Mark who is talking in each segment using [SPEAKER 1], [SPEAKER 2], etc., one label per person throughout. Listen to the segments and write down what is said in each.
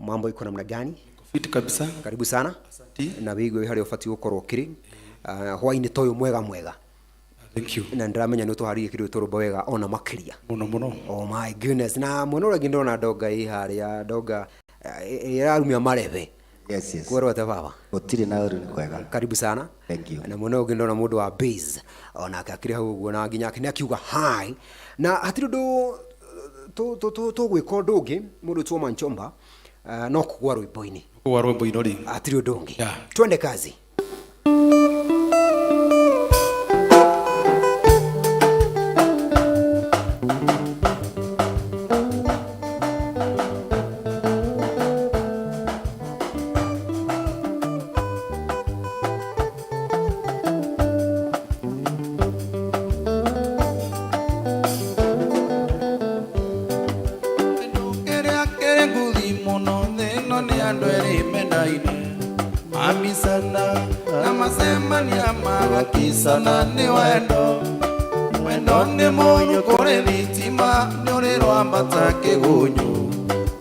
[SPEAKER 1] mambo iko namna gani?
[SPEAKER 2] Fiti kabisa.
[SPEAKER 1] Karibu sana.
[SPEAKER 2] Asante.
[SPEAKER 1] Na wigwe hari ofati gukorwo kiri hwaini toyo mwega.
[SPEAKER 2] Thank you.
[SPEAKER 1] Na ndramenya no tuhari kiru turuba wega ona makiria.
[SPEAKER 2] Muno.
[SPEAKER 1] Oh my goodness. Na muno ragi ndona doga haria doga yarumia mareve.
[SPEAKER 3] Yes.
[SPEAKER 1] Kwero ta baba.
[SPEAKER 3] Gutiri na uru ni kwega.
[SPEAKER 1] Karibu sana.
[SPEAKER 3] Thank you.
[SPEAKER 1] Na muno ngi ndona mundu wa base ona akakiri hau guo na nginya akini akiuga hi. Na hatiri ndo to gwiko ndungi mundu tuoma Nchomba no kugwa rwimbo-ini.
[SPEAKER 2] Kugwa rwimbo-ini ri.
[SPEAKER 1] Hatiri ndungi.
[SPEAKER 2] Yeah.
[SPEAKER 1] Twende kazi.
[SPEAKER 4] Amisana na masemani magakisana ni wendo ni munyu kore thitima ni uri rwambata kigunyu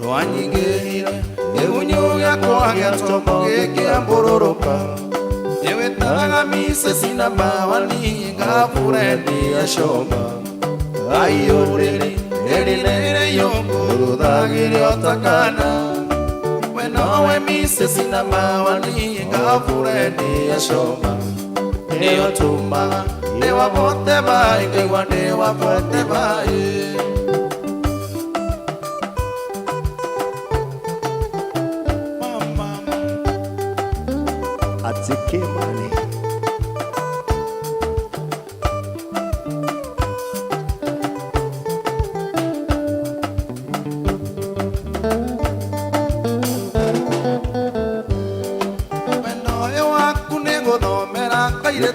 [SPEAKER 4] rwanyigirire kigunyu giakwa giatomo gikiambururuka niwitaga mise sina mawani ngaburendi acomba ayuriri erirere yungu thagire otakana nowe mise sina mawani ngaburendi acomba niyo tumaga ni wabote bai ngaiwa ni wabote bai mama
[SPEAKER 3] atike mane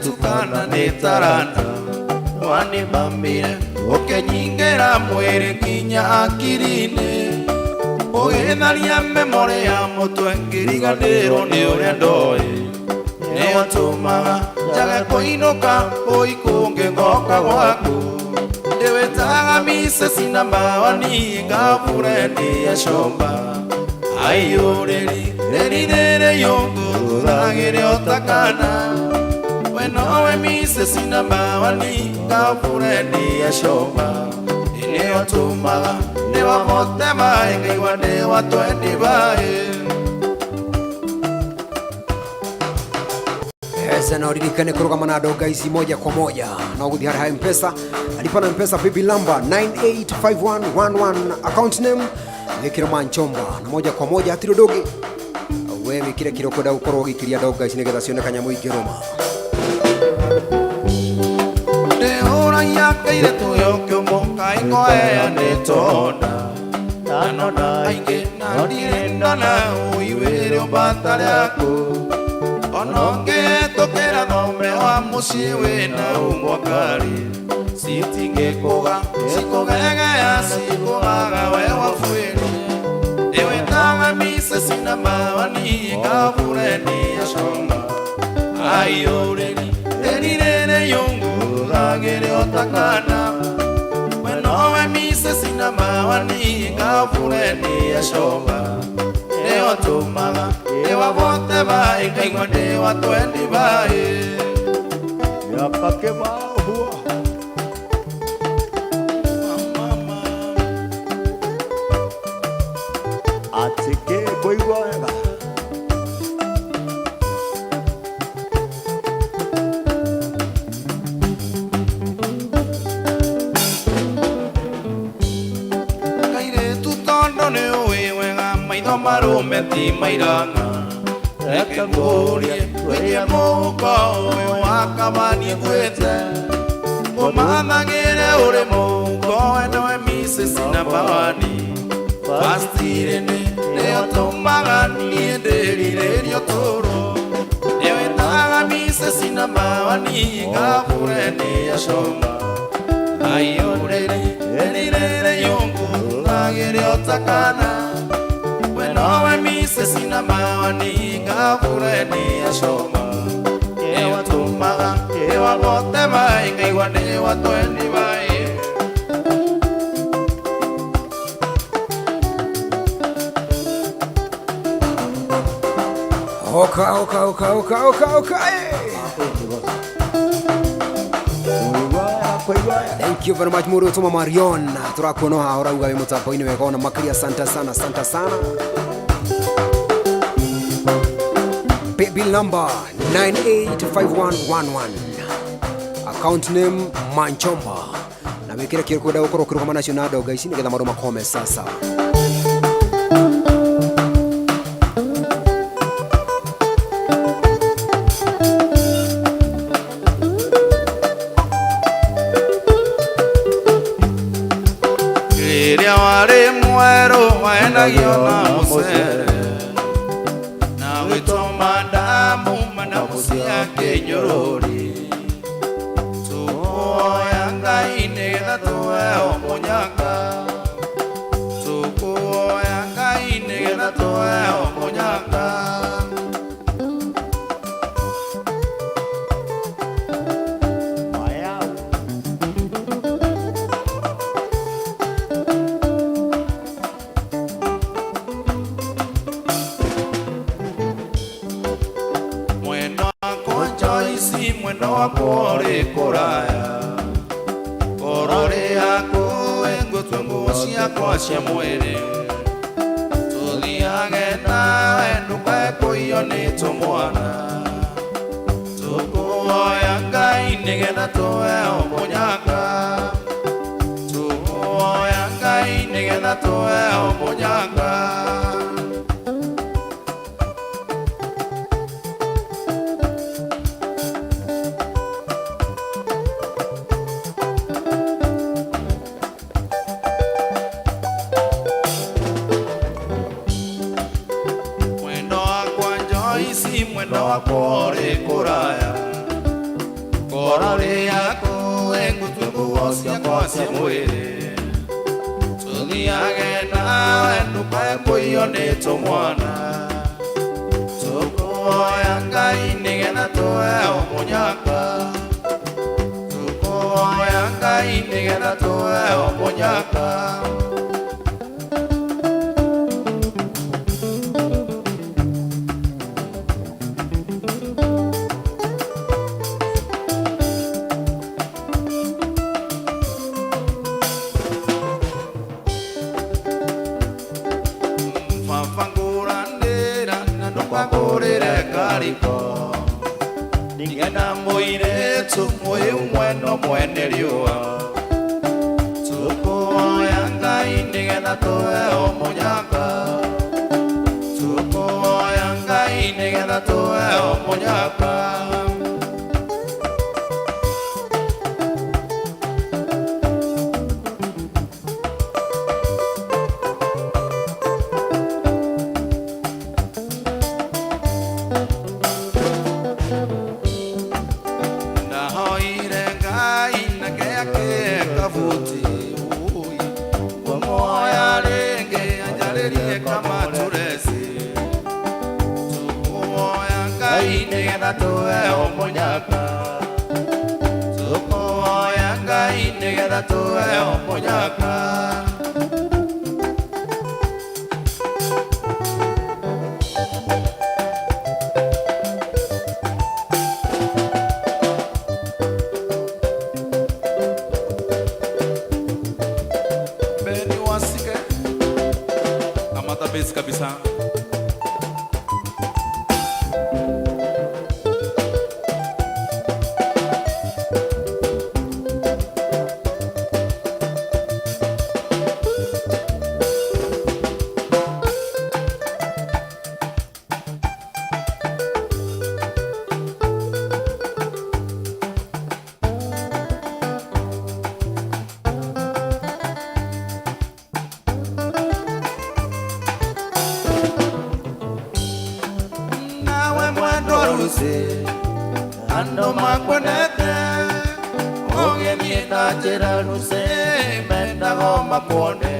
[SPEAKER 4] tukana ni taranda wani bambire ukenyingera mwiri kinya akirine ugitharia memore ya mutwe ngiriganirwo ni uria ndoi niyo tumaga njage kuinuka uikungi ngoka gwaku ndiwitaga mise sina mawani ngaburendi acomba ayuriri eririre yungu thagire otakana nowe mise sina mawani ngaburendi acomba niyo tumaga ni wabote bai ngaiwa ni watwendi bai
[SPEAKER 1] Esa na uririkane kurugama na doga ici moja kwa moja na guthi hari M-Pesa alipa na M-Pesa bibi number 985111 account name Wikiroma Nchomba na moja kwa moja hatiro doge wewe kile kiroko da ukorwo gikiria doga ici nigetha cioneka nyamu ingiroma
[SPEAKER 4] yakaire tuyo mokai ngoe anetona anona ainge na direndana uiwere obatare ako ononge tokera nombre wa musiwe na umwakari sitinge koga sikogega ya sikoga wewa fuere ewe tanga mise sina mawani ngaburendi acomba ayureri erirere yungu thagire otakana nowe mise sina mawani ngaburendi acomba niyo tumaga ni wabote bai ngaigwa ni watwendi bai
[SPEAKER 3] yapake mahua atike kuigwa wega
[SPEAKER 4] marume ti mairanga eke ngurie werie muko uyu wakabanie gwete umathagire uri muko enoe mise sina mawani fastirene niyo tumaga nie ndirirerio turo niwitaga mise sina mawani ngaburendi acomba ayuriri erirere yungu thagire otakana nowe mise sina mawani ngaburendi acomba ewa tumaga ewa bote bai ngaiwa ni watwendi bai
[SPEAKER 1] Oka. Thank you very much Muri Utuma Marion. Turakono haora ugawe mutapo ini wekona makria. Santa sana. Bill number 985111. Account name Manchomba. Na wekira kirikoda ukoro kama national dog guys, ni maroma kome sasa.
[SPEAKER 4] Wale mwero waendagiona musere na witoma damu manamusi yake nyorori tukuoya Ngai nigetha tuwe omunyaka tukuoya Ngai nigetha tuwe omunyaka mwendo wako ri kuraya korore yako engutwe nguo ciakwa cia mwiri tuthiage nawe ndukekuio ni tumwana tukuoya Ngai nigetha tuwe omunyaka tukuoya Ngai nigetha tuwe omunyaka mwendo wako ri kuraya korore yako engutwe nguo ciakwa cia mwiri tuthiage nawe ndukekuio ni tumwana tukuoya Ngai nigetha tuwe omunyaka tukuoya Ngai nigetha tuwe omunyaka ningena muiretu muyu mweno mwene riua tukuoya Ngai nigetha tuwe omunyaka tukuoya Ngai nigetha tuwe omunyaka tuwe omunyaka tukuoya Ngai nigetha tuwe omunyaka Beni wasike amata base kabisa. Ando makwenete Oge mienda jera ruse Menda goma pone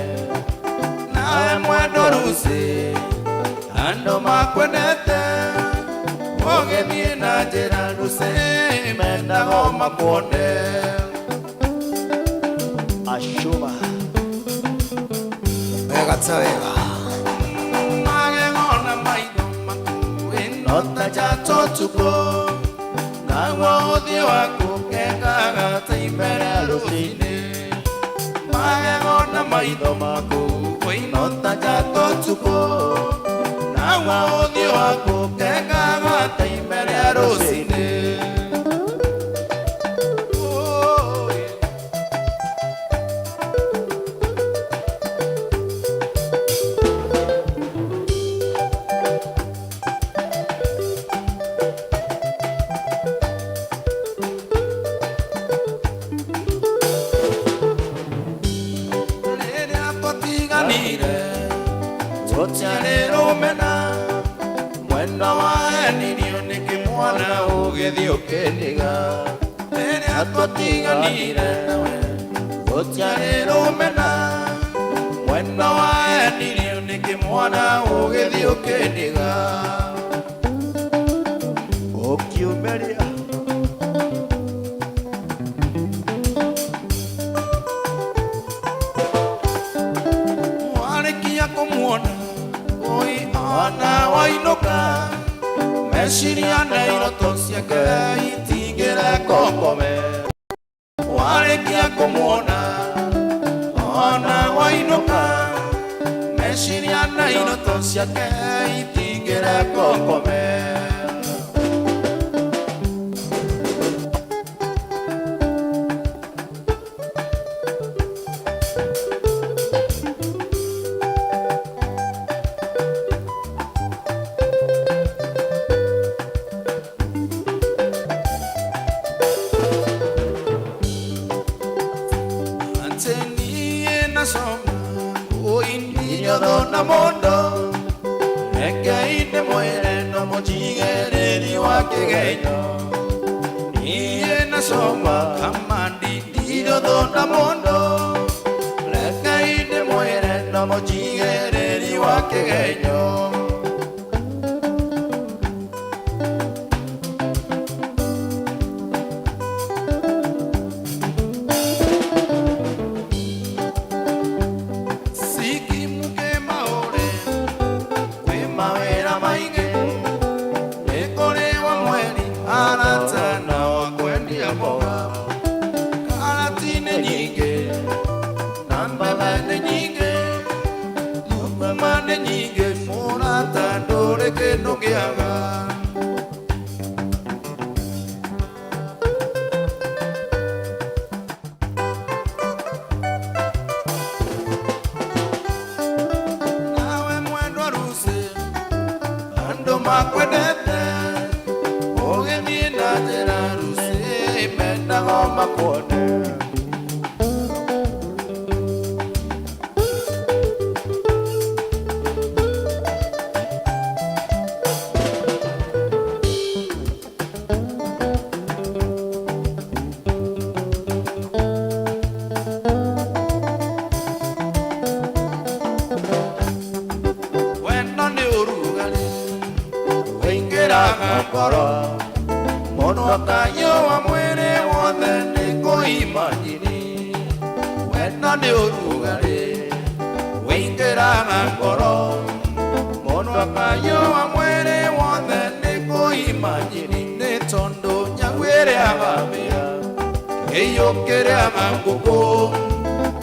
[SPEAKER 4] Nawe mwendo ruse Ando makwenete Oge mienda jera ruse Menda goma pone
[SPEAKER 3] Ashuma
[SPEAKER 1] Mega tawega
[SPEAKER 4] Mage gona maido maku nyota chato tuko Nawa uthi waku kengaga taimbere rusini Magego na maitho maku Nyota chato tuko Nawa uthi waku kengaga taimbere rusini Sotianero mena Mwenda wa enilio nikimwana ugethio keniga Nene atwatiganire Sotianero mena Mwenda wa enilio nikimwana ugethio keniga
[SPEAKER 3] Okiumeria
[SPEAKER 4] Walekia kumuona Ona wainuka Meciria na iroto ciake itingĩre kokome Warĩkia kũmuona Ona wainuka Meciria na iroto ciake itingĩre kokome na mondo Nekaine muere no mochigereri wa kigenyo Niye na soma kamandi Dido na mondo Nekaine muere no mochigereri wa kigenyo Que no que haga Nawe mwendo aruse Ando makwendete Oge mienda tera aruse Menda goma kone Koro Mono kayo wa mwere wothe niko imagini Wena ni urugari Wingera ngakoro Mono kayo wa mwere wothe niko imagini Nitondo nyagwere agabia Eyo kere amanguko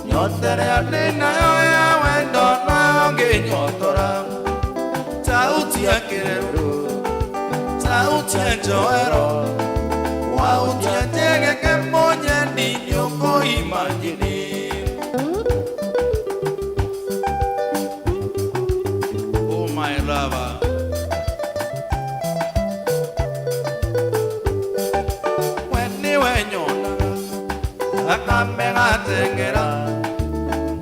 [SPEAKER 4] Nyotere anena yoya wendo na onge nyotora Tauti ya kireru Sauti ya joero Wauti ya jege ke monye ni yoko imagini Oh my lover Weni wenyona Akame gatengera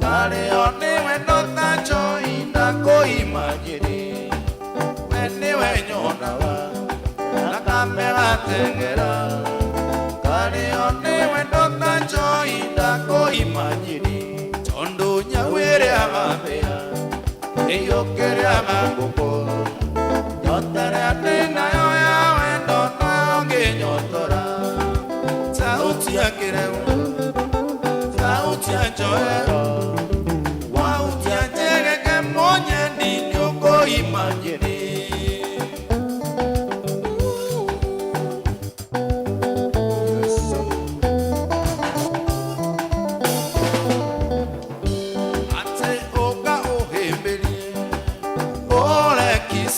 [SPEAKER 4] Kari oni wendo tacho inako imagini Weni wenyona wa Nakambera tengera Kari oni wendo tacho indako imagini Tondo nyawere amabea Eyo kere amangoko Nyotare atena yoya wendo naonge nyotora Sauti ya kiremu Sauti ya joero Wauti ya jege ke monye ni nyoko imagini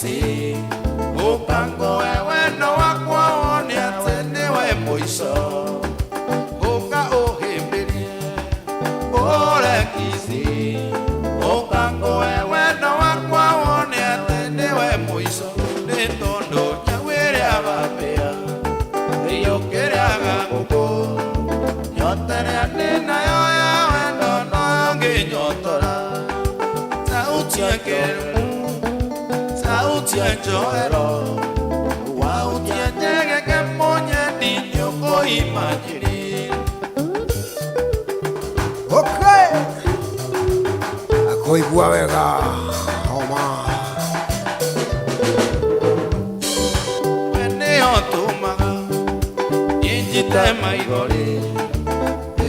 [SPEAKER 4] kisi ukango wendo wakwa wone atendewe mwiso uka uhimbirie ore kisi ukango wendo wakwa wone atendewe mwiso nitondo nyawire abapea yokere agaguko nyotere anena yoya wendo noyonge nyotora sauti ya njoero wauti ya njege kemonye ninyoko imagini.
[SPEAKER 1] Okay, akoigua wega oma
[SPEAKER 4] wene otumaga injite maigori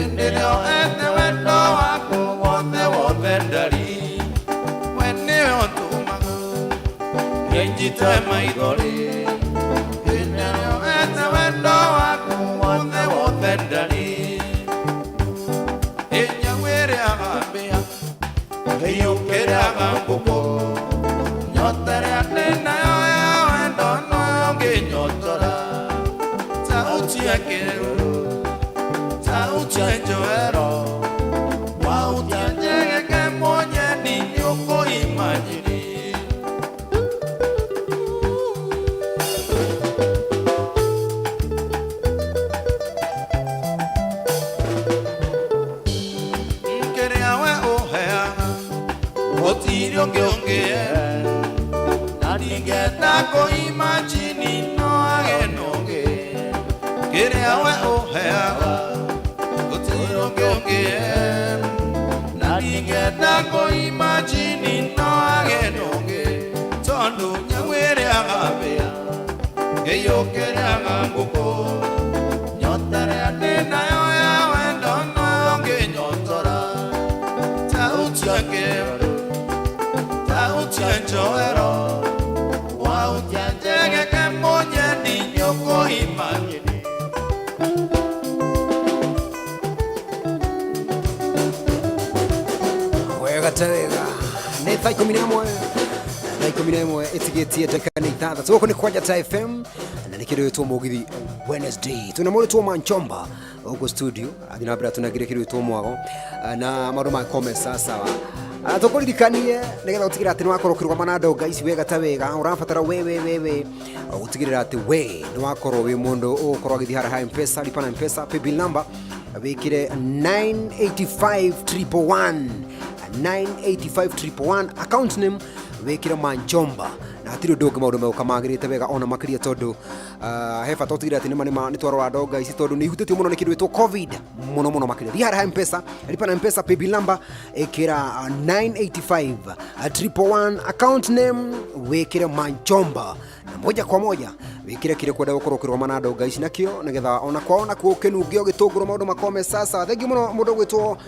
[SPEAKER 4] endeleo ete wendo wako wothe wothe ndari wene otumaga injite maigori endeleo ete wendo wako wothe wothe ndari enyawere agambia eyokere agambuko nyotere anena yoya wendo noyonge nyotora sauti ya keruru sauti ya njoero wauti ya njege kemonye ninyoko imagini. Otirio gionge nadigeta ko imagine no agenoge kere awe ohea otirio gionge nadigeta ko imagine no agenoge tondo nyawere agabea eyo kere agambuko nyotare anena yoya wendo no ge nyotora sauti yake Joero, wauti ya njege kemonye ninyoko imagini.
[SPEAKER 1] wega tega nä thaa 11 itigetie dakika nä ithathatå gå kå nä kwanja ta FM na nä kä rä two må githi Wednesday tuna må rä two Manchomba gå studio athi na mbere tunagire kä rä two mwago na maå ndå makome sawa tukuririkanie nigetha utigirira ati niwakorwo ukirugama na ndonga ici wega ta wega urabatara we utigirira ati we niwakorwo wi mundu ukorwo githi hara M-Pesa lipa na M-Pesa paybill number wikire 985 account name wikire Manchomba na atiri ndungi maundu meuka magirite wega ona makiria tondu he bata utigirira ati ni twarora ndonga ici tondu ni ihutitio muno ni kindu gitwo covid muno makiria thi hara M-Pesa lipa na M-Pesa paybill number ikira 985 account name wikire Manchomba na moja kwa moja wikire kire kwenda gukorwo kiroma na ndonga ici nakio nigetha ona kwaona kukinungio gitunguro maundu makome sasa thengi muno mundu gwitwo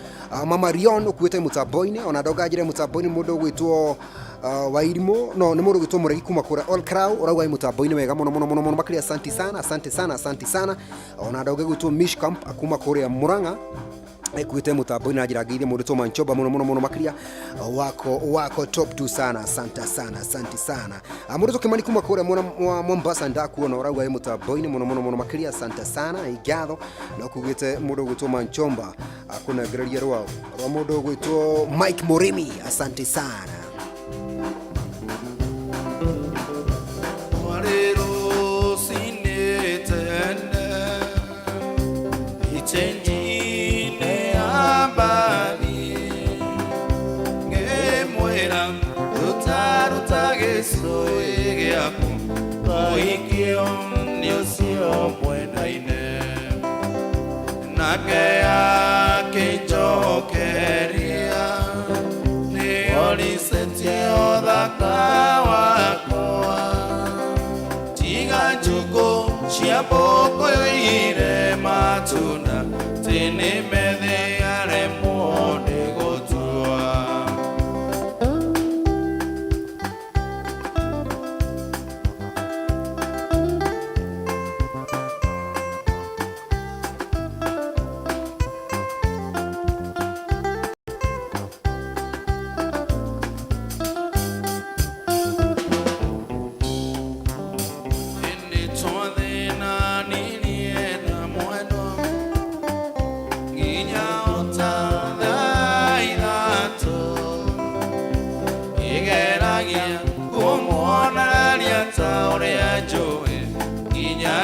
[SPEAKER 1] Mama Rion ukuite mutambo-ini ona ndonga njire mutambo-ini mundu gwitwo Wairimu no ni mundu gwitwo Muregi kuma kura All Crow urauga i mutambo-ini wega muno makiria asante sana ona ndonga gwitwo Mishkamp akuma kuria Muranga ekuite mutambo na njira ngiire mundu to Manchomba muno makiria wako top 2 sana asante sana mundu to Kimani kuma kure Mombasa ndakuona urauga i mutambo-ini muno makiria asante sana igatho na kugite mundu gwitwo Manchomba akuna gereria rwa mundu gwitwo Mike Moremi asante sana
[SPEAKER 4] warero sinetende ichenji soy aku oikio ni osio buenaine nakea que yo quería ni olisentio da kawakoa tiga chuko chiapoko ire matuna tene mede aremo negotua.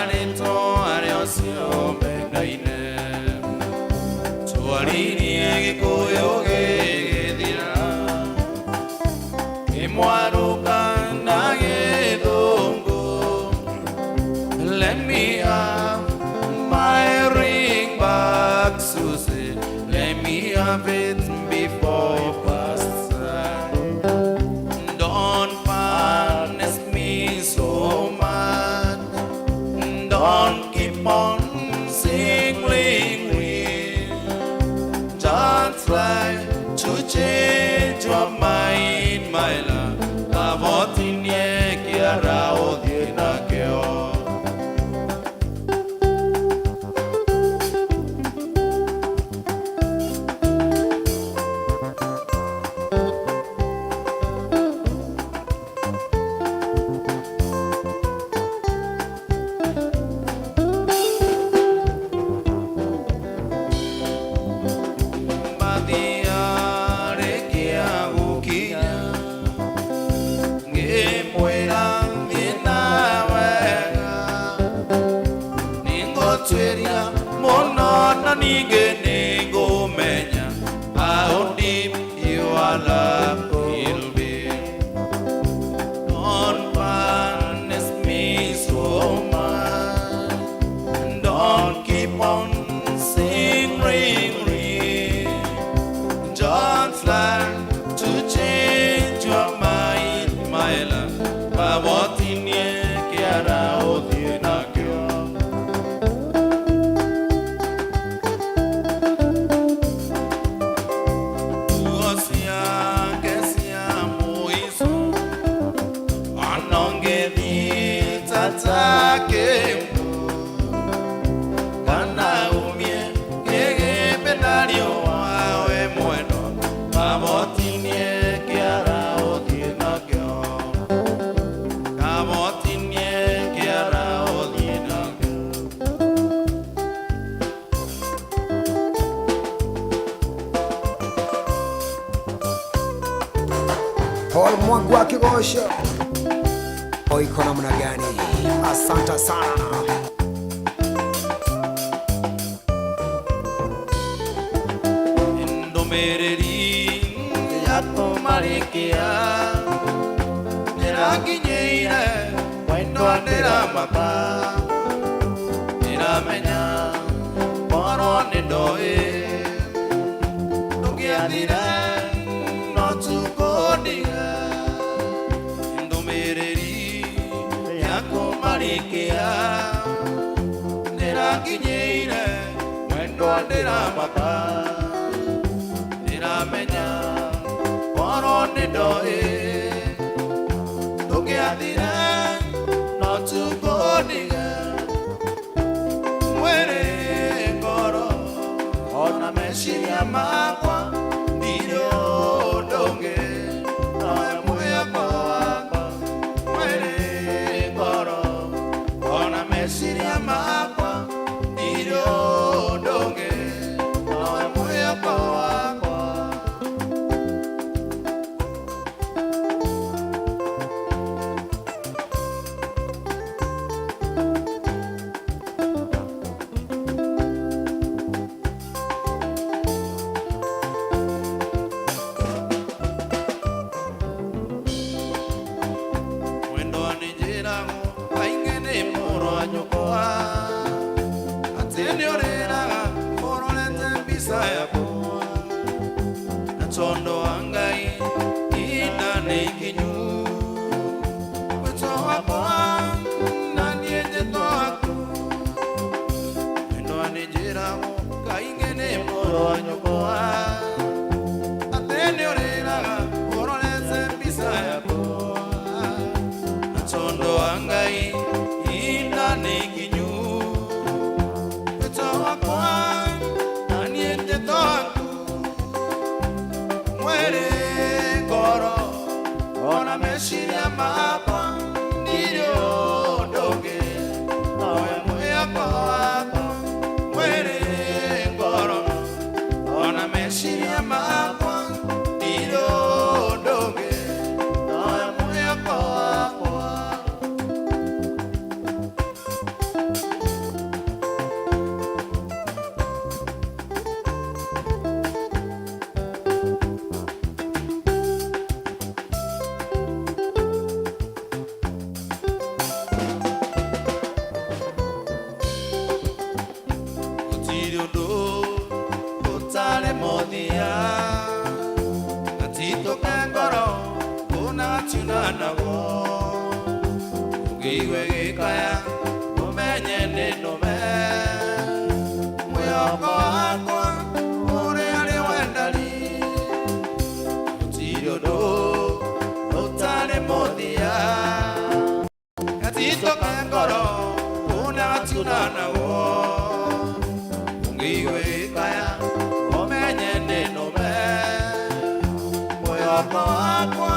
[SPEAKER 4] Narito ariosio bengaine Tualini egikoyo gedira Imwaruka nagedongo Let me have my ring back, Susie. Let me have it before past time. Don't punish me so much. Don't keep on singling me. Just try to change your mind, my love. Kavotinye kiara odiena keo. How deep your love will be. Don't punish me so much. Don't keep on singing. Just learn to change your mind, my love. Babotinye kiara odiena kyo.
[SPEAKER 1] Paul Mwangu wa Kigosha. Iko namna gani? Asante sana.
[SPEAKER 4] Indomereri yako marikia Niraginyeire Wendo andera mapa Niramenya Poro nidoe Nugiadire Notukodiga Indomereri yako marikia Niraginyeire Wendo andera mapa Niramenya Poro nidoe Nugiadire Notukodiga Mwere koro Ona meshiria makwa Ndio donge Noe muya kwa Mwere koro Ona meshiria makwa Ndio donge Noe muya kwa Tondo angai ina nekinyu Weto hapa na niende toaku Endo anejera mo kaingene moro anyokoa Atene orera moro leze mbisa yako Tondo angai ina nekinyu Weto hapa na niende toaku Mwere koro Ona meshiria mapa Ndio doge Noe muya kwa Mwere koro Ona meshiria mapa Ndio doge Noe muya kwa Ngigwe gikaya umenye ninume mwihoko wakwa uri ari wendani gutiri undu utari muthia gatitoke ngoro una gatiuna naguo ngigwe gikaya umenye ninume mwihoko wakwa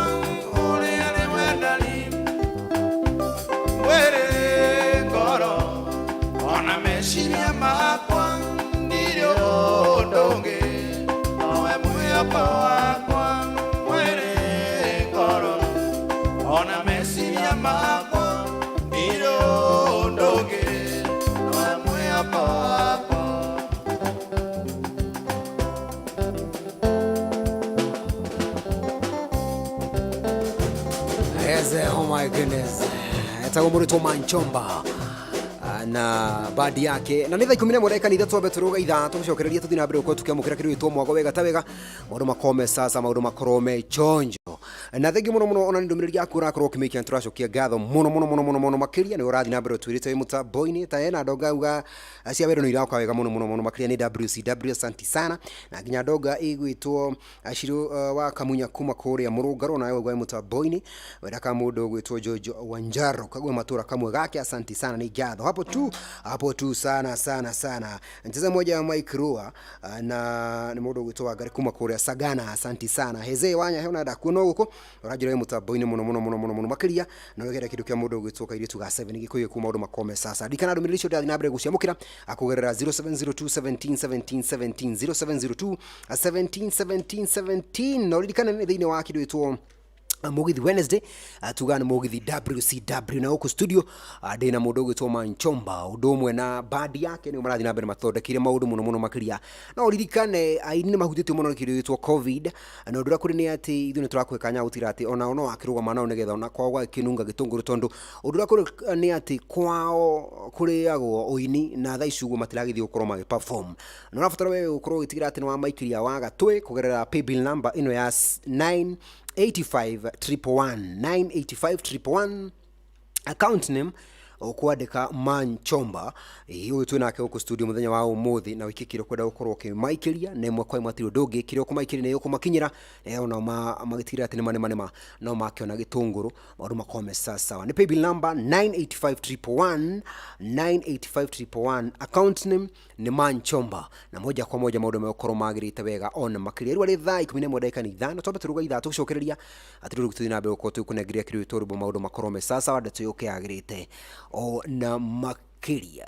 [SPEAKER 4] uri ari wendani were ngoro ona meciria makwa ndirio ndungi nowe mwihoko wakwa were ngoro ona meciria makwa ndirio ndungi nowe mwihoko wakwa.
[SPEAKER 1] Oh my goodness. Etagwo Mũrutwo Manchomba na badi yake na nitha 11 dakika ni thatu beturuga itha tugucokereria tuthi na mbere uko tukiamukira kiritwo mwago wega ta wega maundu makome sasa maundu makorome chonjo na thengi muno ona ndumiriri yaku urakorwo kimiki turacokia ngatho muno makiria ni urathi na mbere twirite mutambo-ini ta ena ndoga uga cia wero ni iraka wega muno makiria ni WCW asante sana na nginya ndoga igwitwo Ashiru wa Kamunya kuma kuria Murungaro na wewe mutambo-ini wenda ka mundu gwitwo Jojo Wanjaro kagwe matura kamwe gake asante sana ni ngatho hapo tu sana mcheza moja wa Mike Rua na ni mundu gwitwo Wangari kuma kuria Sagana asante sana heze wanya hena ndakuno guko urajira we mutambo-ini muno makiria na wegera kindu kia mundu gwitwo Kairitu ga 7 gikuye kuma maundu makome sasa dikana ndumiriri cio ndathi na mbere guciamukira akugerera 0702 17 no dikana ni thini wa kindu gwitwo Mugithi Wednesday tugana Mugithi WCW na huko studio ndina mundu gwitwo Manchomba udumwe na badi yake ni marathi na mbere mathondekire maundu muno makiria na uririkane aini ni mahutitio muno kindu gwitwo covid na ndura kuri ni ati ithu ni turakwekanya gutira ati ona ono akirugama nao nigetha ona kwao kinunga gitunguru tondu ndura kuri ni ati kwao kuriagwo uini na tha icugo matiragithio ukorwo magi perform na unabatara wewe ukorwo gitigira ati ni wa maikiria wa gatwe kugerera paybill number ino ya 985 account name okuandika Manchomba hiyo tu nake huko studio muthenya wa umuthi na wikikiro kwenda gukorwo kimaikiria nemwe kwa matiro doge kiro kumaikiria ne yuko makinyira ona magitira ati manema no makiona gitunguru maundu makome sasa ni paybill number 985 account name ni Manchomba na moja kwa moja maundu mekorwo magirite wega ona makiria rwa ri thaa 11 dakika ni ithano tobe turuga ithaa tucokereria ati rugutu na be uko tu kunegiria kiro torubo maundu makorome sasa wada tuyoke agirite o na makiria.